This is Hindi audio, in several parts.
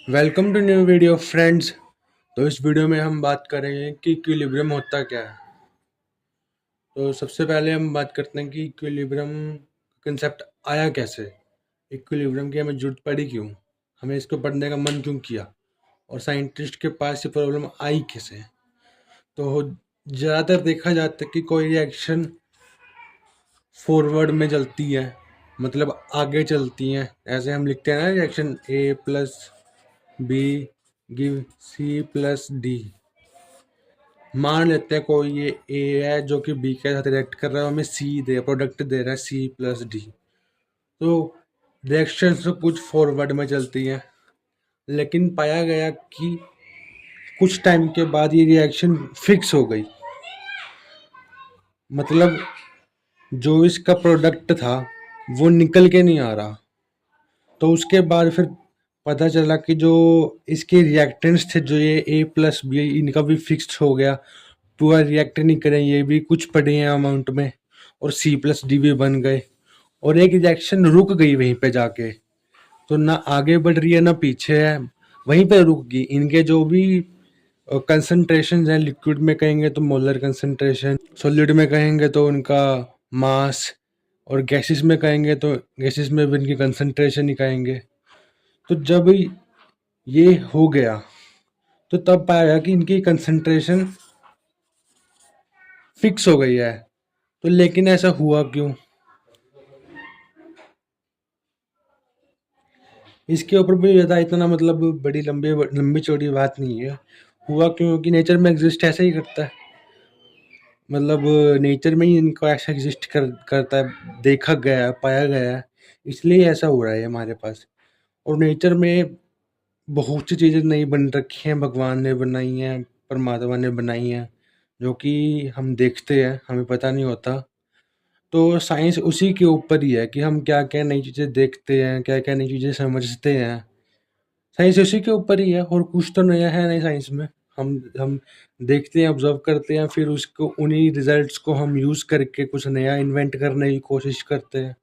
Welcome to new video friends. तो इस वीडियो में हम बात करेंगे कि इक्विलिब्रियम होता क्या है। तो सबसे पहले हम बात करते हैं कि इक्विलिब्रियम कंसेप्ट आया कैसे, इक्विलिब्रियम की हमें जरूरत पड़ी क्यों, हमें इसको पढ़ने का मन क्यों किया और साइंटिस्ट के पास ये प्रॉब्लम आई कैसे। तो ज़्यादातर देखा जाता है कि कोई रिएक्शन फॉरवर्ड में चलती है, मतलब आगे चलती हैं। ऐसे हम लिखते हैं ना, reaction A plus B give C plus D. मान लेते हैं कोई ये ए है जो कि बी के साथ रिएक्ट कर रहा है, हमें सी दे प्रोडक्ट दे रहा है सी प्लस डी। तो रिएक्शंस तो कुछ फॉरवर्ड में चलती हैं, लेकिन पाया गया कि कुछ टाइम के बाद ये रिएक्शन फिक्स हो गई। मतलब जो इसका प्रोडक्ट था वो निकल के नहीं आ रहा। तो उसके बाद फिर पता चला कि जो इसके रिएक्टेंट्स थे, जो ये ए प्लस बी, इनका भी फिक्स्ड हो गया। पूरा रिएक्ट नहीं करें, ये भी कुछ पड़े हैं अमाउंट में, और सी प्लस डी भी बन गए। और एक रिएक्शन रुक गई वहीं पे जाके, तो ना आगे बढ़ रही है ना पीछे है, वहीं पे रुक गई। इनके जो भी कंसंट्रेशन है, लिक्विड में कहेंगे तो मोलर कंसंट्रेशन, सॉलिड में कहेंगे तो उनका मास, और गैसेस में कहेंगे तो गैसेस में भी इनकी कंसंट्रेशन ही कहेंगे। तो जब ये हो गया तो तब पाया गया कि इनकी कंसंट्रेशन फिक्स हो गई है। तो लेकिन ऐसा हुआ क्यों, इसके ऊपर भी ज़्यादा इतना मतलब बड़ी लंबी चौड़ी बात नहीं है। हुआ क्योंकि नेचर में एग्जिस्ट ऐसा ही करता है, मतलब नेचर में ही इनको ऐसा एग्जिस्ट करता है, देखा गया है, पाया गया है, इसलिए ऐसा हो रहा है हमारे पास। और नेचर में बहुत सी चीज़ें नई बन रखी हैं, भगवान ने बनाई हैं, परमात्मा ने बनाई हैं, जो कि हम देखते हैं, हमें पता नहीं होता। तो साइंस उसी के ऊपर ही है कि हम क्या क्या नई चीज़ें देखते हैं, क्या क्या नई चीज़ें समझते हैं। साइंस उसी के ऊपर ही है, और कुछ तो नया है नहीं साइंस में। हम देखते हैं, ऑब्जर्व करते हैं, फिर उसको उन्हीं रिजल्ट्स को हम यूज़ करके कुछ नया इन्वेंट करने की कोशिश करते हैं।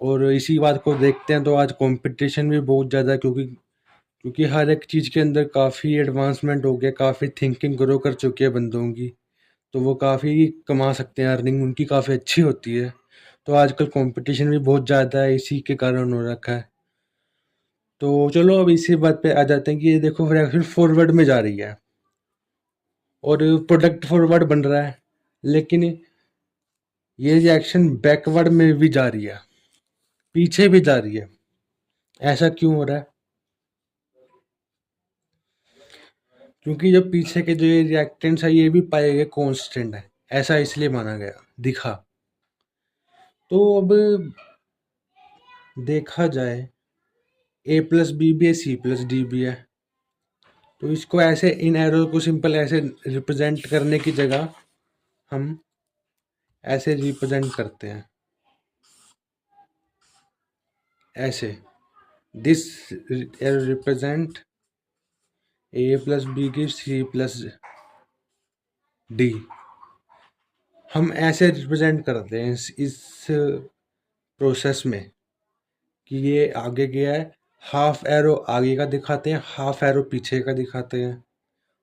और इसी बात को देखते हैं तो आज कंपटीशन भी बहुत ज़्यादा है, क्योंकि क्योंकि हर एक चीज़ के अंदर काफ़ी एडवांसमेंट हो गया, काफ़ी थिंकिंग ग्रो कर चुकी है बंदों की। तो वो काफ़ी कमा सकते हैं, अर्निंग उनकी काफ़ी अच्छी होती है। तो आजकल कंपटीशन भी बहुत ज़्यादा है, इसी के कारण हो रखा है। तो चलो अब इसी बात पे आ जाते हैं कि ये देखो रिएक्शन फॉरवर्ड में जा रही है और प्रोडक्ट फॉरवर्ड बन रहा है, लेकिन ये रिएक्शन बैकवर्ड में भी जा रही है, पीछे भी जा रही है। ऐसा क्यों हो रहा है? क्योंकि जो पीछे के जो ये रिएक्टेंट्स है ये भी पाए गए कांस्टेंट है, ऐसा इसलिए माना गया, दिखा। तो अब देखा जाए, ए प्लस बी भी है, सी प्लस डी भी है। तो इसको ऐसे, इन एरो को सिंपल ऐसे रिप्रेजेंट करने की जगह हम ऐसे रिप्रेजेंट करते हैं, ऐसे। This arrow represent A plus B की सी प्लस डी। हम ऐसे रिप्रेजेंट करते हैं इस प्रोसेस में कि ये आगे गया है, हाफ एरो आगे का दिखाते हैं, हाफ एरो पीछे का दिखाते हैं।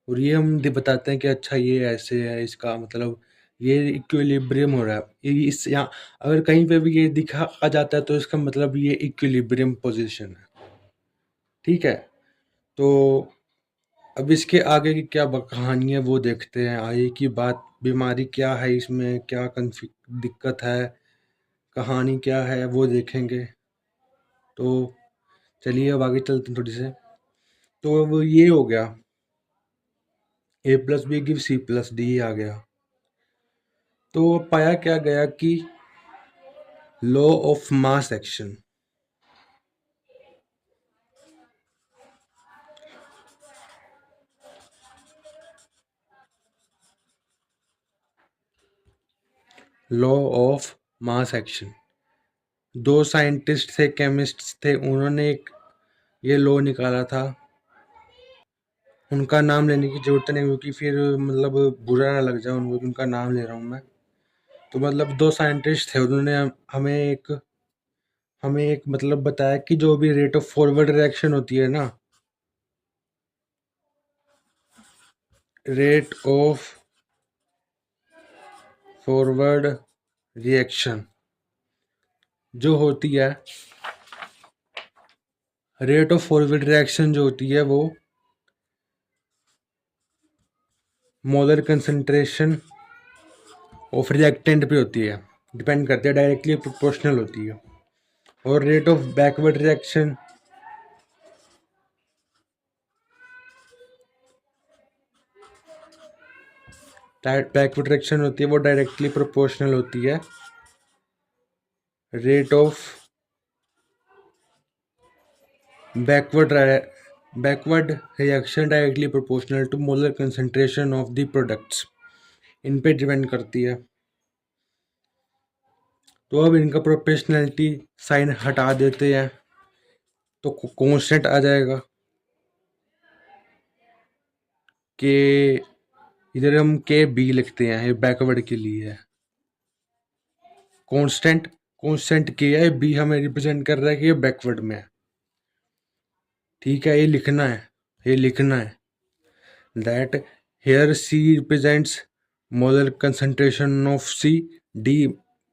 और ये हम बताते हैं कि अच्छा ये ऐसे है, इसका मतलब ये इक्विलिब्रियम हो रहा है। ये इस यहाँ अगर कहीं पे भी ये दिखा आ जाता है तो इसका मतलब ये इक्विलिब्रियम पोजीशन है। ठीक है, तो अब इसके आगे की क्या कहानी है वो देखते हैं। आगे की बात, बीमारी क्या है इसमें, क्या दिक्कत है, कहानी क्या है, वो देखेंगे। तो चलिए अब आगे चलते हैं थोड़ी से। तो अब ये हो गया, A plus B give C plus D आ गया। तो पाया क्या गया कि law of mass action, law of mass action. दो साइंटिस्ट थे, केमिस्ट थे, उन्होंने एक ये लॉ निकाला था। उनका नाम लेने की जरूरत नहीं, क्योंकि फिर मतलब बुरा ना लग जाए उनको कि उनका नाम ले रहा हूँ मैं। तो मतलब दो साइंटिस्ट थे, उन्होंने हमें एक मतलब बताया कि जो भी रेट ऑफ फॉरवर्ड रिएक्शन होती है ना, रेट ऑफ फॉरवर्ड रिएक्शन जो होती है, रेट ऑफ फॉरवर्ड रिएक्शन जो होती है वो मोलर कंसंट्रेशन ऑफ रिएक्टेंट पे होती है, डिपेंड करती है, डायरेक्टली प्रोपोर्शनल होती है। और rate of backward reaction backward reaction होती है वो डायरेक्टली प्रोपोर्शनल होती है rate of backward reaction directly proportional to molar concentration of the products, इन पे डिपेंड करती है। तो अब इनका प्रोपोर्शनैलिटी साइन हटा देते हैं तो कांस्टेंट आ जाएगा कि इधर हम के बी लिखते हैं, ये बैकवर्ड के लिए है। कांस्टेंट कांस्टेंट के है, बी हमें रिप्रेजेंट कर रहा है कि ये बैकवर्ड में है। ठीक है, ये लिखना है that here C represents molar concentration of C, D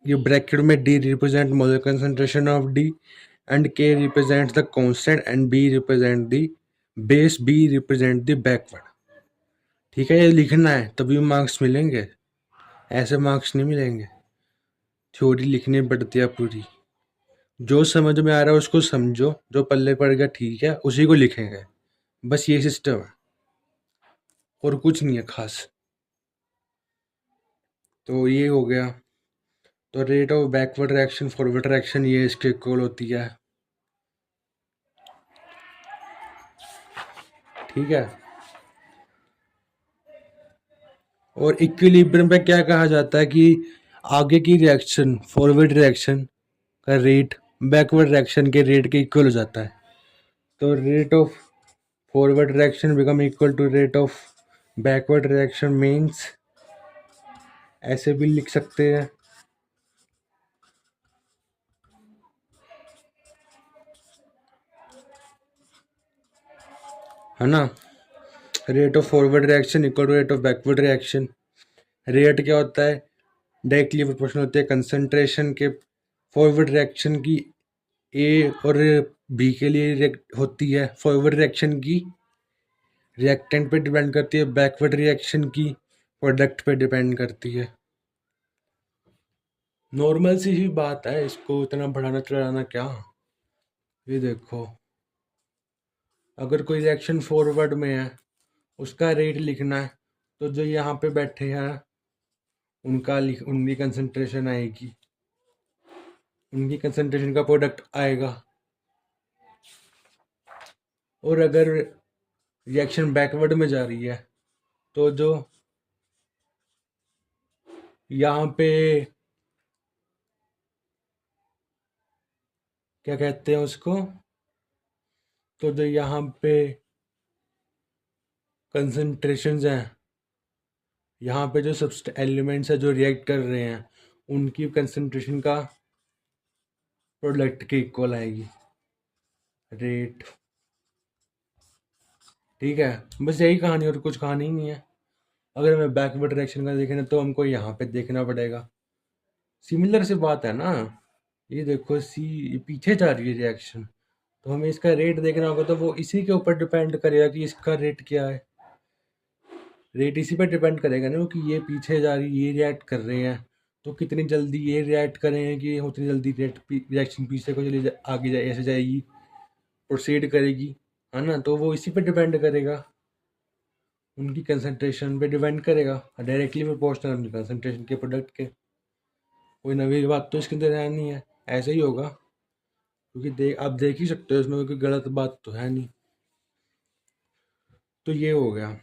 ये ब्रैकेट में D represent molar concentration of D and K represent the constant and B represent the base, B represent the backward. ठीक है, ये लिखना है तभी मार्क्स मिलेंगे, ऐसे मार्क्स नहीं मिलेंगे। थ्योरी लिखनी पड़ती है पूरी, जो समझ में आ रहा है उसको समझो, जो पल्ले पड़ गया ठीक है उसी को लिखेंगे, बस ये सिस्टम है और कुछ नहीं है खास। तो ये हो गया। तो rate of backward reaction forward reaction ये इसके इक्वल होती है। ठीक है, और इक्विलिब्रियम पे क्या कहा जाता है कि आगे की रिएक्शन फॉरवर्ड रिएक्शन का रेट बैकवर्ड रिएक्शन के रेट के इक्वल हो जाता है। तो rate of forward reaction become equal to rate of backward reaction means, ऐसे भी लिख सकते हैं है ना, rate of forward reaction equal to rate of backward reaction. Rate क्या होता है, डायरेक्टली प्रोपोर्शनल होती है कंसंट्रेशन के फॉरवर्ड रिएक्शन की ए और बी के लिए होती है, फॉरवर्ड रिएक्शन की रिएक्टेंट पे डिपेंड करती है, बैकवर्ड रिएक्शन की प्रोडक्ट पे डिपेंड करती है। नॉर्मल सी ही बात है, इसको इतना बढ़ाना चढ़ाना क्या। ये देखो, अगर कोई रिएक्शन फॉरवर्ड में है उसका रेट लिखना है तो जो यहाँ पे बैठे हैं उनकी कंसंट्रेशन आएगी, उनकी कंसंट्रेशन का प्रोडक्ट आएगा। और अगर रिएक्शन बैकवर्ड में जा रही है तो जो यहाँ पे क्या कहते हैं उसको, तो जो यहाँ पे कंसंट्रेशंस हैं, यहाँ पे जो सब एलिमेंट्स है जो रिएक्ट कर रहे हैं उनकी कंसंट्रेशन का प्रोडक्ट के इक्वल आएगी रेट। ठीक है, बस यही कहानी, और कुछ कहानी नहीं है। अगर हमें बैकवर्ड डायरेक्शन का देखना तो हमको यहाँ पे देखना पड़ेगा, सिमिलर सी बात है ना। ये देखो सी पीछे जा रही है रिएक्शन, तो हमें इसका रेट देखना होगा, तो वो इसी के ऊपर डिपेंड करेगा कि इसका रेट क्या है। रेट इसी पर डिपेंड करेगा ना कि ये पीछे जा रही है, ये रिएक्ट कर रहे हैं तो कितनी जल्दी ये रिएक्ट करेंगे कि उतनी जल्दी रिएक्शन पीछे को चली आगे जाए ऐसे जाएगी, प्रोसीड करेगी, है ना। तो वो इसी पे डिपेंड करेगा, उनकी कंसंट्रेशन पे डिपेंड करेगा, डायरेक्टली प्रोपोर्शनल उनकी कंसंट्रेशन के प्रोडक्ट के। कोई नवी बात तो इसके अंदर है नहीं है, ऐसे ही होगा, क्योंकि आप देख ही सकते हो इसमें कोई गलत बात तो है नहीं। तो ये हो गया।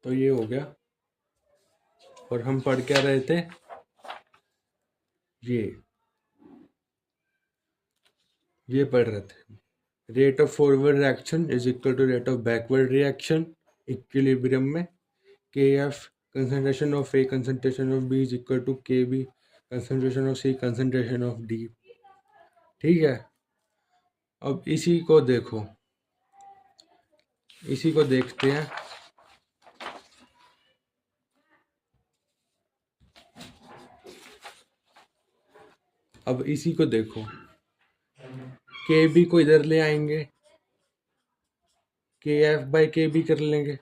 तो ये हो गया, और हम पढ़ क्या रहे थे, ये पढ़ रहे थे rate of forward reaction is equal to rate of backward reaction equilibrium में, K F concentration of A concentration of B is equal to K B concentration of C concentration of D. ठीक है, अब इसी को देखो, इसी को देखते हैं। अब इसी को देखो, के बी को इधर ले आएंगे, के एफ बाई के बी कर लेंगे,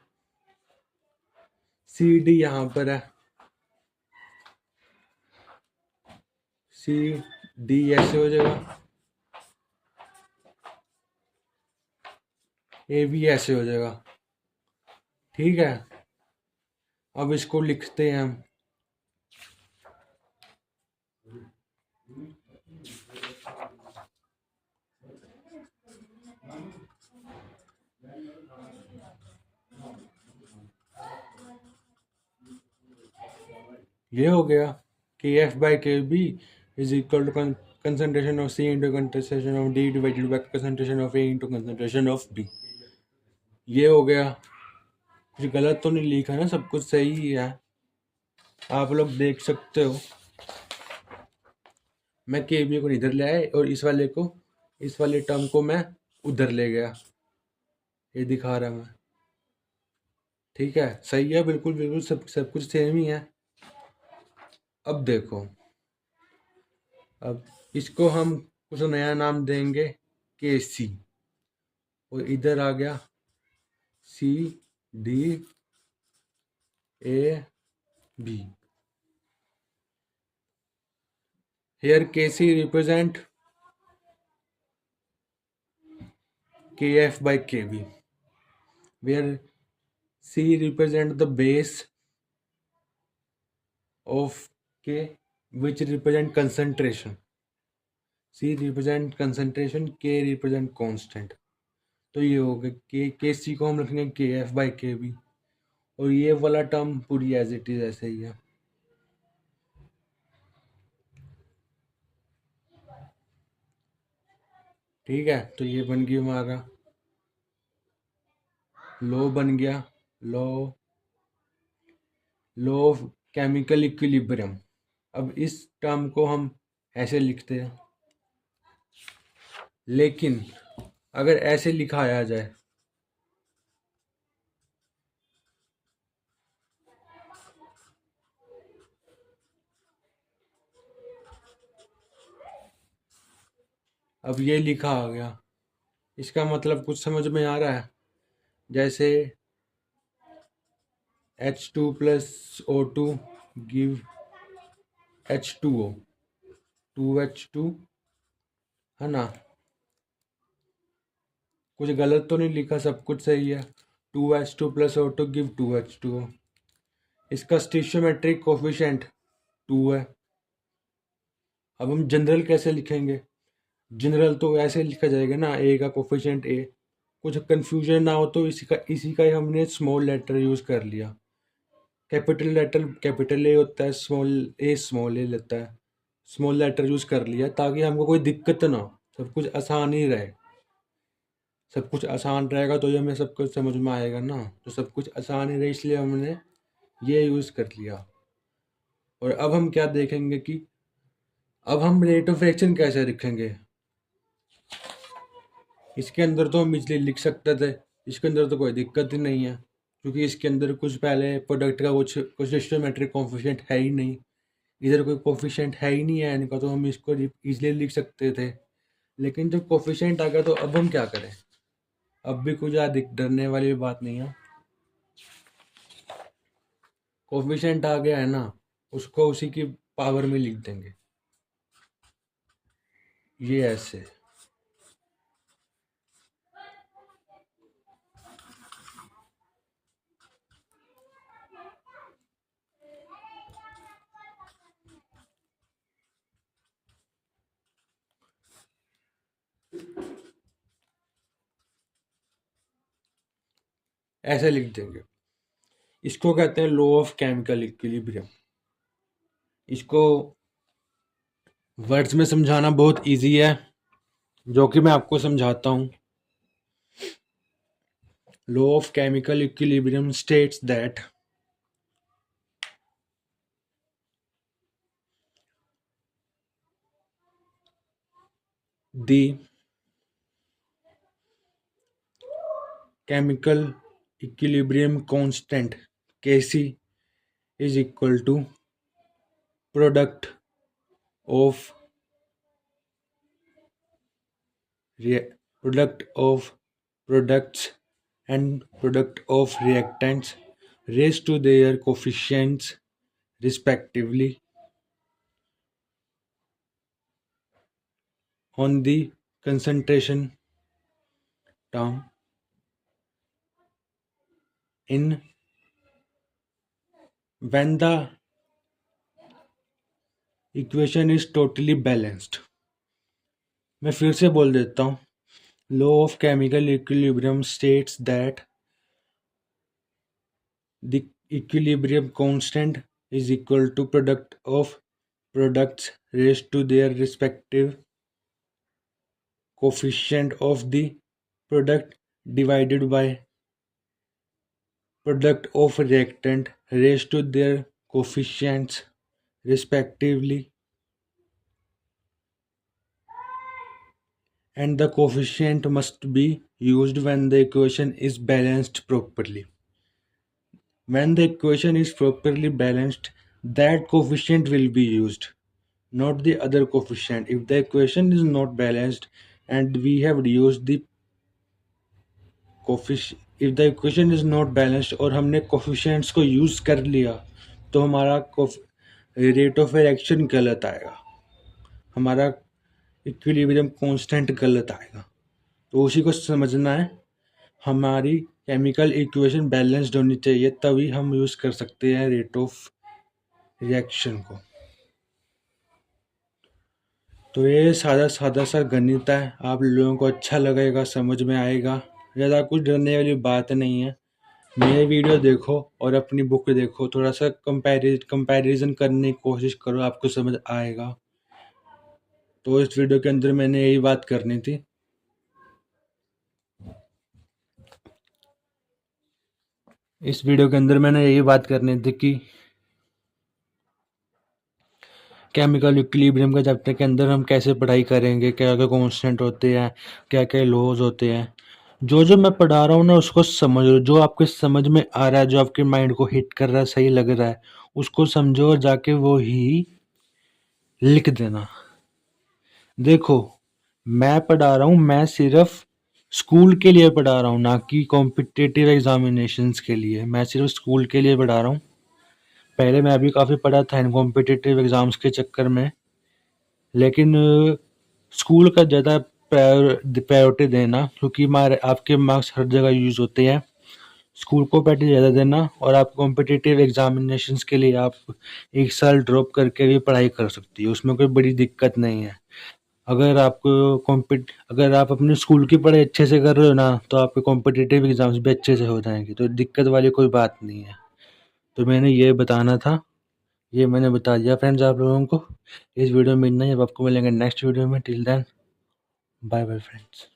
सी डी यहाँ पर है, सी डी ऐसे हो जाएगा, ए बी ऐसे हो जाएगा। ठीक है, अब इसको लिखते हैं हम। ये हो गया K F by K B is equal to concentration of C into concentration of D divided by concentration of A into concentration of B। ये हो गया। कुछ गलत तो नहीं लिखा ना, सब कुछ सही ही है, आप लोग देख सकते हो। मैं के बी को इधर ले आया और इस वाले को, इस वाले टर्म को मैं उधर ले गया, ये दिखा रहा मैं। ठीक है, सही है, बिल्कुल बिल्कुल सब कुछ सेम ही है। अब देखो, अब इसको हम कुछ नया नाम देंगे, के सी, और इधर आ गया C D A B. Here Kc represent Kf by Kb, where C represent the base of K, which represent concentration. C represent concentration, K represent constant। तो ये हो गया के सी को हम रखेंगे के एफ बाई के बी, और ये वाला टर्म पूरी एज इट इज ऐसे ही है। ठीक है, तो ये बन गया हमारा लॉ, बन गया लॉ ऑफ केमिकल इक्विलिब्रियम। अब इस टर्म को हम ऐसे लिखते हैं, लेकिन अगर ऐसे लिखाया जाए, अब ये लिखा आ गया, इसका मतलब कुछ समझ में आ रहा है? जैसे H2 plus O2 give H2O, 2H2, है ना? कुछ गलत तो नहीं लिखा, सब कुछ सही है। 2H2 plus O2 give 2H2O। इसका स्टिशियोमेट्रिक कोफिशिएंट 2 है। अब हम जनरल कैसे लिखेंगे? जनरल तो ऐसे लिखा जाएगा ना, ए का कोफिशिएंट ए। कुछ कंफ्यूजन ना हो तो इसी का ही हमने स्मॉल लेटर यूज कर लिया। कैपिटल लेटर कैपिटल ए होता है, स्मॉल ए लेता है, स्मॉल लेटर यूज कर लिया ताकि हमको कोई दिक्कत ना हो, सब कुछ आसान ही रहे। सब कुछ आसान रहेगा तो ये हमें सब कुछ समझ में आएगा ना, तो सब कुछ आसान ही रहे, इसलिए हमने ये यूज कर लिया। और अब हम क्या देखेंगे कि अब हम रेट ऑफ रिएक्शन कैसे लिखेंगे। इसके अंदर तो हम इजली लिख सकते थे, इसके अंदर तो कोई दिक्कत ही नहीं है, क्योंकि इसके अंदर कुछ पहले प्रोडक्ट का कुछ स्टिशियोमेट्रिक कोफिशिएंट है ही नहीं। इधर कोई कोफिशिएंट है ही नहीं है इनका, तो हम इसको इजली लिख सकते थे। लेकिन जब कोफिशिएंट आ गया तो अब हम क्या करें? अब भी कुछ ज़्यादा डरने वाली बात नहीं है। कोफिशिएंट आ गया है ना, उसको उसी की पावर में लिख देंगे, ये ऐसे। ऐसे लिख देंगे। इसको कहते हैं लॉ ऑफ केमिकल इक्विलिब्रियम। इसको वर्ड्स में समझाना बहुत इजी है, जो कि मैं आपको समझाता हूँ। Law of chemical equilibrium states that the chemical equilibrium constant Kc is equal to product of product of products and product of reactants raised to their coefficients respectively on the concentration term in when the equation is totally balanced. मैं फिर से बोल देता हूँ. Law of chemical equilibrium states that the equilibrium constant is equal to product of products raised to their respective coefficient of the product divided by product of reactant raised to their coefficients respectively, and the coefficient must be used when the equation is balanced properly. When the equation is properly balanced, that coefficient will be used, not the other coefficient. If the equation is not balanced and we have used the कोफिश if the equation is not balanced और हमने कोफिशिएंट्स को यूज कर लिया तो हमारा रेट ऑफ रिएक्शन गलत आएगा, हमारा इक्विलिब्रियम कांस्टेंट गलत आएगा. तो उसी को समझना है. हमारी केमिकल इक्वेशन बैलेंस्ड होनी चाहिए, तभी हम यूज कर सकते हैं रेट ऑफ रिएक्शन को. तो ये सादा सादा सा गणित है, आप लोगों को अच्छा लगेगा, समझ में आएगा. ज़्यादा कुछ डरने वाली बात नहीं है. मेरे वीडियो देखो और अपनी बुक देखो, थोड़ा सा कंपैरिजन करने की कोशिश करो, आपको समझ आएगा. तो इस वीडियो के अंदर मैंने यही बात करनी थी. इस वीडियो के अंदर मैंने यही बात करनी थी कि केमिकल इक्विलिब्रियम के चैप्टर के अंदर हम कैसे पढ़ाई करेंगे, क्या क्या कॉन्स्टेंट होते हैं, क्या क्या लॉज होते हैं. जो जो मैं पढ़ा रहा हूँ ना उसको समझ लो, जो आपके समझ में आ रहा है, जो आपके माइंड को हिट कर रहा है, सही लग रहा है, उसको समझो और जाके वो ही लिख देना. देखो मैं पढ़ा रहा हूँ, मैं सिर्फ स्कूल के लिए पढ़ा रहा हूँ, ना कि कॉम्पिटिटिव एग्जामिनेशंस के लिए. मैं सिर्फ स्कूल के लिए पढ़ा रहा हूँ. पहले मैं भी काफ़ी पढ़ा था इन कॉम्पिटिटिव एग्जाम्स के चक्कर में, लेकिन स्कूल का ज़्यादा प्रायोरिटी देना, क्योंकि आपके मार्क्स हर जगह यूज़ होते हैं. स्कूल को प्रायोरिटी ज़्यादा देना, और आप कॉम्पिटिटिव एग्जामिनेशंस के लिए आप 1 साल ड्रॉप करके भी पढ़ाई कर सकती है, उसमें कोई बड़ी दिक्कत नहीं है. अगर आप अपने स्कूल की पढ़ाई अच्छे से कर रहे हो ना, तो आपके कॉम्पिटिटिव एग्जाम्स भी अच्छे से हो जाएंगे, तो दिक्कत वाली कोई बात नहीं है. तो मैंने ये बताना था, ये मैंने बता दिया फ्रेंड्स आप लोगों को. इस वीडियो में इतना ही. अब आपको मिलेंगे नेक्स्ट वीडियो में. Till then bye bye friends.